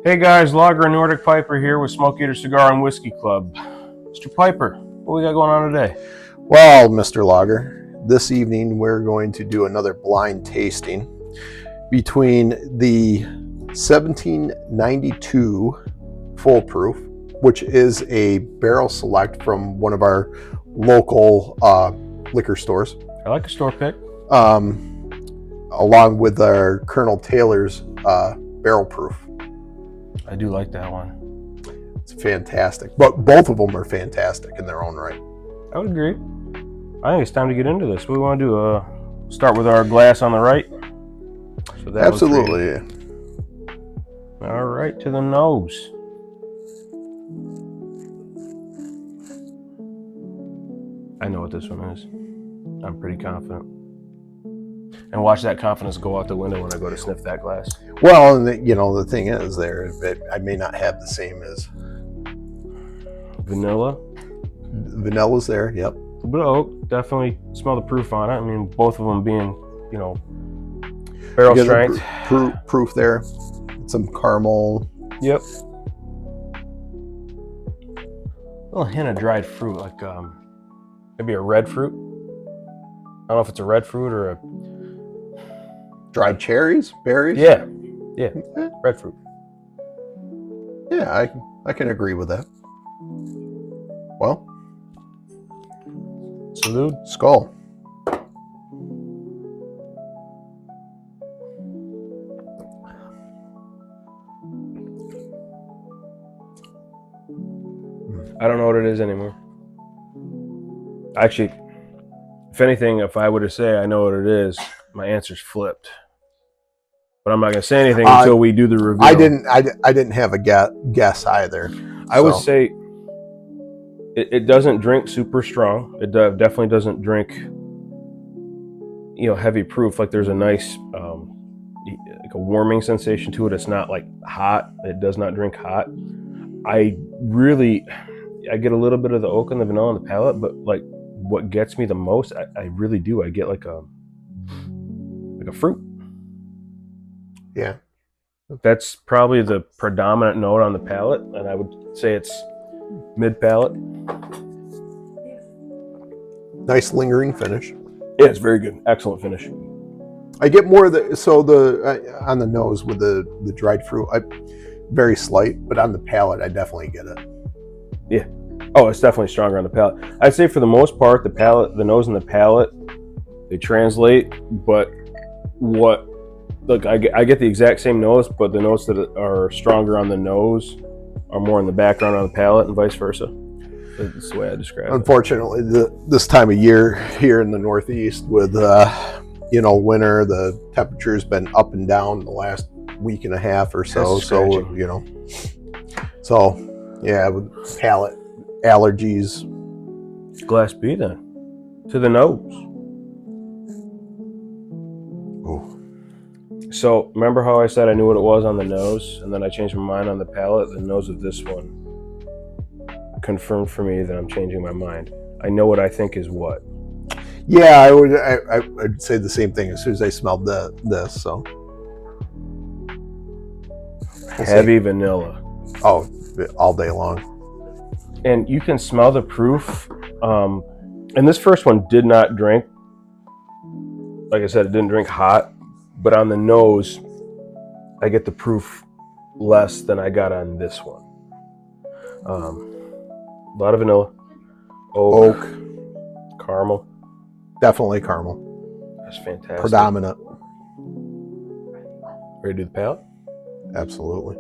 Hey guys, Lager and Nordic Piper here with Smoke Eater Cigar and Whiskey Club. Mr. Piper, what we got going on today? Well, Mr. Lager, this evening we're going to do another blind tasting between the 1792 Full Proof, which is a barrel select from one of our local liquor stores. I like a store pick. Along with our Colonel Taylor's barrel proof. I do like that one. It's fantastic. But both of them are fantastic in their own right. I would agree. I think it's time to get into this. What do we want to do? Start with our glass on the right. So that Absolutely. All right, to the nose. I know what this one is. I'm pretty confident. And watch that confidence go out the window when I go to sniff that glass. Well, and the thing is I may not have the same as Vanilla. Vanilla's there, yep. A bit of oak, definitely smell the proof on it. I mean, both of them being, barrel strength. Proof there. Some caramel. Yep. A little hint of dried fruit, like maybe a red fruit. I don't know if it's a red fruit or a dried cherries, berries. Yeah, red fruit. Yeah, I can agree with that. Well, salute. Skull. I don't know what it is anymore. Actually, if anything, if I were to say I know what it is, my answer's flipped. But I'm not going to say anything until we do the review. I didn't have a guess either. I would say it doesn't drink super strong. It definitely doesn't drink, heavy proof. Like there's a nice, like a warming sensation to it. It's not like hot. It does not drink hot. I get a little bit of the oak and the vanilla on the palate, but like what gets me the most, I really do. I get like a fruit. Yeah. That's probably the predominant note on the palate, and I would say it's mid-palate. Nice lingering finish. Yeah, it's very good. Excellent finish. I get more of on the nose with the dried fruit, very slight, but on the palate, I definitely get it. Yeah. Oh, it's definitely stronger on the palate. I'd say for the most part, the nose and the palate, they translate, but I get the exact same notes, but the notes that are stronger on the nose are more in the background on the palate, and vice versa. That's the way I describe it. Unfortunately, this time of year here in the Northeast with winter, the temperature's been up and down the last week and a half or so. With palate allergies. Glass B then. To the nose. So remember how I said I knew what it was on the nose, and then I changed my mind on the palate? The nose of this one confirmed for me that I'm changing my mind. I know what I think is what. Yeah, I would say the same thing as soon as I smelled this. So heavy vanilla. Oh, all day long. And you can smell the proof. And this first one did not drink. Like I said, it didn't drink hot. But on the nose, I get the proof less than I got on this one. A lot of vanilla, oak, caramel. Definitely caramel. That's fantastic. Predominant. Ready to do the palate? Absolutely.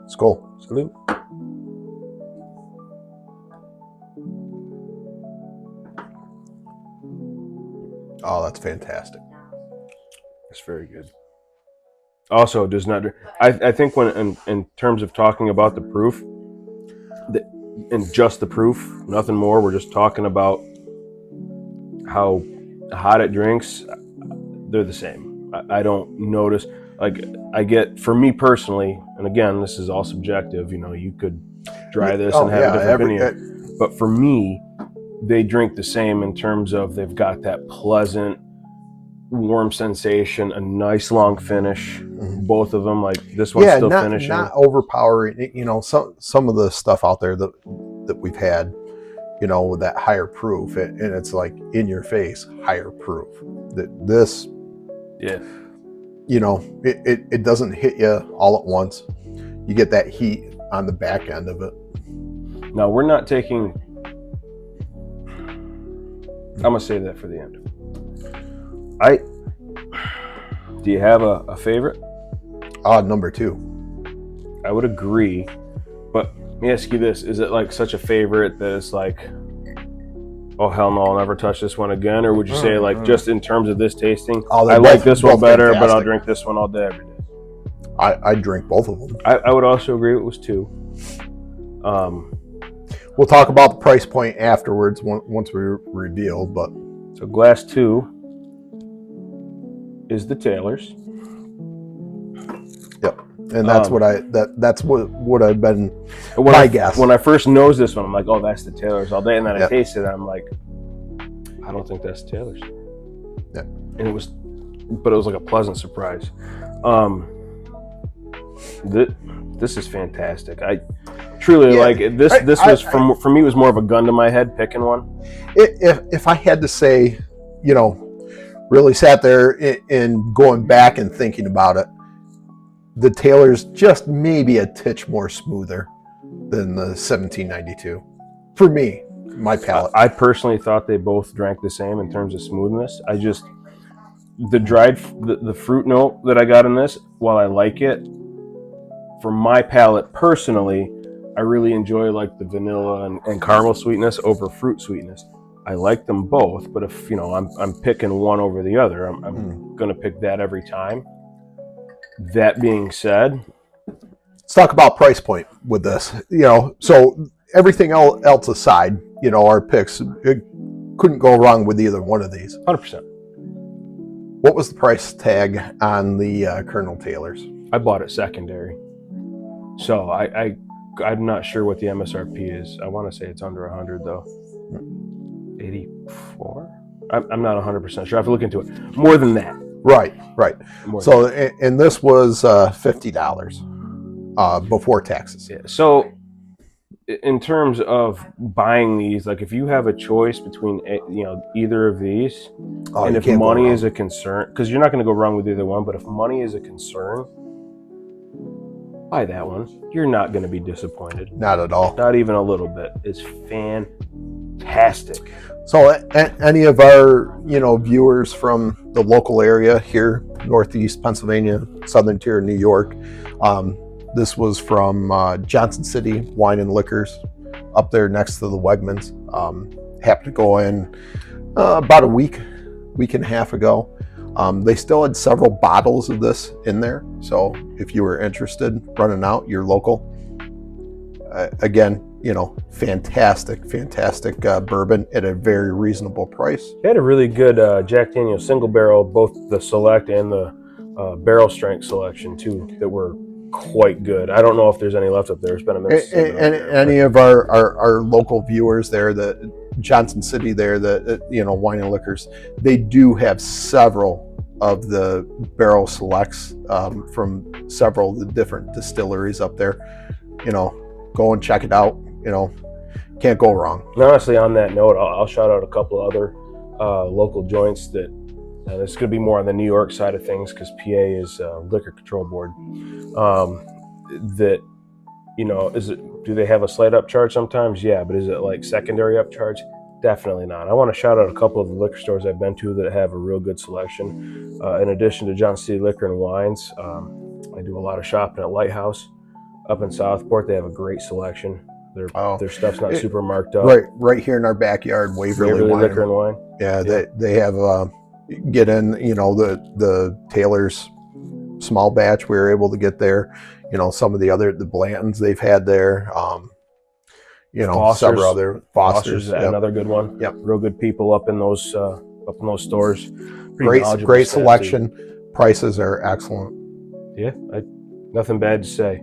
Skull. Salute. Oh, that's fantastic. It's very good. Also, does not. I think when in terms of talking about the proof, and just the proof, nothing more. We're just talking about how hot it drinks. They're the same. I don't notice. Like I get, for me personally, and again, this is all subjective. You could try this and have a different opinion. But for me, they drink the same in terms of they've got that pleasant, warm sensation, a nice long finish. Mhm. Both of them, like this one's Yeah, still finishing. not overpowering. You know, some of the stuff out there that we've had, you know, with that higher proof, and it's like in your face higher proof. That this, Yeah. you know, it doesn't hit you all at once. You get that heat on the back end of it. Now we're not taking. I'm gonna save that for the end. Do you have a favorite? Number 2. I would agree, but let me ask you this: is it like such a favorite that it's like, oh hell no, I'll never touch this one again? Or would you say like just in terms of this tasting, I like this one better, but I'll drink this one all day every day? I drink both of them. I would also agree it was 2. We'll talk about the price point afterwards once we reveal. But so glass 2 is the Taylor's. Yep, and that's that's what I've been. My guess when I first nosed this one, I'm like, oh, that's the Taylor's all day, and then I tasted it, I'm like, I don't think that's Taylor's. Yeah, and it was like a pleasant surprise. This is fantastic. I truly like it. This was for me was more of a gun to my head picking one. If I had to say, you know, really sat there and going back and thinking about it, the Taylor's just maybe a titch more smoother than the 1792 for me, my palate. I personally thought they both drank the same in terms of smoothness. I just the fruit note that I got in this, while I like it, for my palate personally, I really enjoy like the vanilla and caramel sweetness over fruit sweetness. I like them both, but if you know I'm picking one over the other, I'm gonna pick that every time. That being said, let's talk about price point with this. You know, so everything else aside, you know, our picks, it couldn't go wrong with either one of these. 100%. What was the price tag on the Colonel Taylor's? I bought it secondary, so I'm not sure what the MSRP is. I want to say it's under 100 though. 84. I'm not 100% sure. I have to look into it. More than that. Right. So, and this was $50 before taxes. Yeah. So, in terms of buying these, like if you have a choice between either of these, and if money is a concern, because you're not going to go wrong with either one, but if money is a concern, buy that one. You're not going to be disappointed. Not at all. Not even a little bit. It's fantastic. So any of our, you know, viewers from the local area here, Northeast Pennsylvania, Southern Tier, New York, this was from Johnson City Wine and Liquors up there next to the Wegmans. Happened to go in about a week and a half ago. They still had several bottles of this in there. So if you were interested, running out, you're local. Again, you know, fantastic bourbon at a very reasonable price. They had a really good Jack Daniel's single barrel, both the select and the barrel strength selection too, that were quite good. I don't know if there's any left up there. There's been a minute. And any of our local viewers there, the Johnson City there, the you know, Wine and Liquors, they do have several of the barrel selects from several of the different distilleries up there. You know, go and check it out. You know, can't go wrong. And honestly, on that note, I'll shout out a couple of other local joints that this is going to be more on the New York side of things because PA is Liquor Control Board. That, you know, do they have a slight upcharge sometimes? Yeah, but is it like secondary upcharge? Definitely not. I want to shout out a couple of the liquor stores I've been to that have a real good selection. In addition to Johnson City Liquor and Wines, I do a lot of shopping at Lighthouse up in Southport. They have a great selection. Their stuff's not super marked up. Right here in our backyard, Waverly Liquor and Wine. Yeah, they have get in, you know, the Taylor's small batch we were able to get there. You know, some of the Blantons they've had there. You know, several other Foster's, another good one. Yep, real good people up in those stores. Great selection. Too. Prices are excellent. Yeah, nothing bad to say.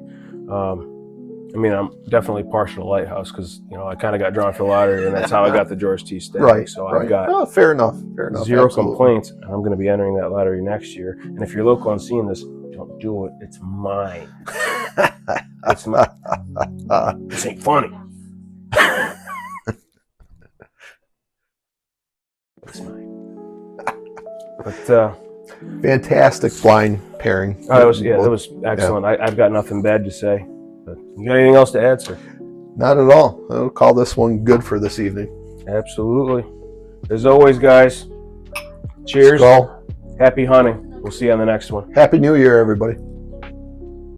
I mean, I'm definitely partial to Lighthouse because I kind of got drawn for the lottery, and that's how I got the George T. Stagg. Right. So right. I've got Oh, fair enough. Fair enough. zero Absolutely. complaints, and I'm going to be entering that lottery next year. And if you're local and seeing this, don't do it. It's mine. It's mine. This ain't funny. It's mine. But Fantastic blind pairing. that was excellent. Yeah. I've got nothing bad to say. But you got anything else to add, sir? Not at all. I'll call this one good for this evening. Absolutely. As always, guys, cheers. Skull. Happy hunting. We'll see you on the next one. Happy New Year, everybody.